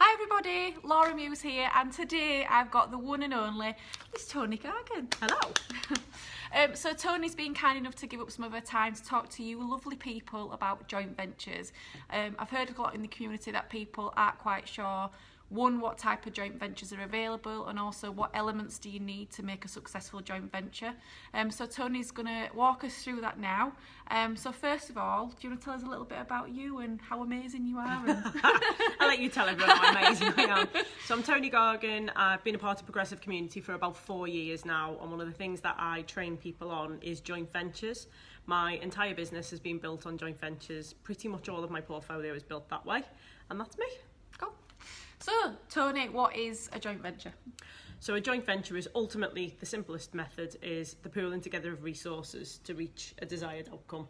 Hi everybody, Laura Muse here, and today I've got the one and only Miss Toni Gargan. Hello. So Toni's been kind enough to give up some of her time to talk to you lovely people about joint ventures. I've heard a lot in the community that people aren't quite sure, one, what type of joint ventures are available, and also what elements do you need to make a successful joint venture. So Toni's going to walk us through that now. So first of all, do you want to tell us a little bit about you and how amazing you are? I'll let you tell everyone how amazing I am. So I'm Toni Gargan. I've been a part of Progressive Community for about 4 years now, and one of the things that I train people on is joint ventures. My entire business has been built on joint ventures. Pretty much all of my portfolio is built that way, and that's me. Cool. So, Toni, what is a joint venture? So a joint venture is ultimately, the simplest method is the pooling together of resources to reach a desired outcome.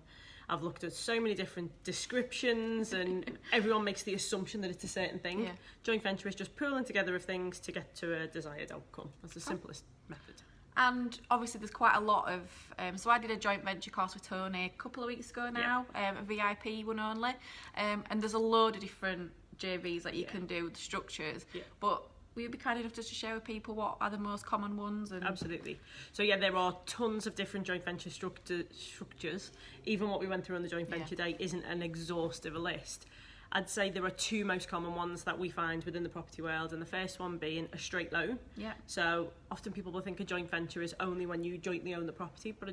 I've looked at so many different descriptions and everyone makes the assumption that it's a certain thing. Yeah. Joint venture is just pooling together of things to get to a desired outcome. That's the simplest method. And obviously there's quite a lot of, so I did a joint venture course with Toni a couple of weeks ago now, a VIP one only, and there's a load of different JVs that you can do with the structures, but will you be kind enough just to share with people what are the most common ones? And Absolutely. So yeah, there are tons of different joint venture structures. Even what we went through on the joint venture day isn't an exhaustive list. I'd say there are two most common ones that we find within the property world, and the first one being a straight loan. So often people will think a joint venture is only when you jointly own the property, but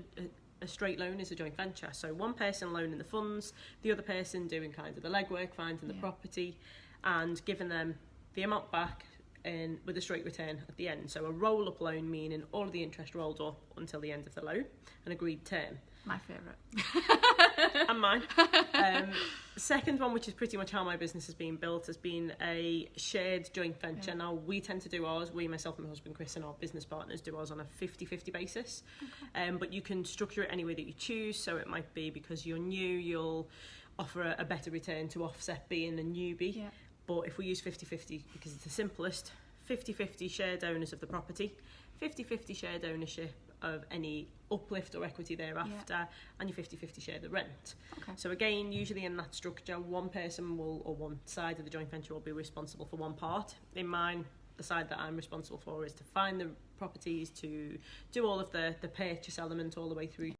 a straight loan is a joint venture. So one person loaning the funds, the other person doing kind of the legwork, finding the property and giving them the amount back with a straight return at the end. So a roll-up loan, meaning all of the interest rolled up until the end of the loan, an agreed term. My favourite. And mine. Second one, which is pretty much how my business has been built, has been a shared joint venture. Now, we tend to do ours, myself and my husband Chris and our business partners do ours on a 50-50 basis. But you can structure it any way that you choose. So it might be because you're new, you'll offer a better return to offset being a newbie. But if we use 50-50 because it's the simplest, 50-50 shared owners of the property, 50-50 shared ownership of any uplift or equity thereafter, and you 50-50 share the rent. So again, usually in that structure, one person will, or one side of the joint venture will be responsible for one part. In mine, the side that I'm responsible for is to find the properties, to do all of the purchase element all the way through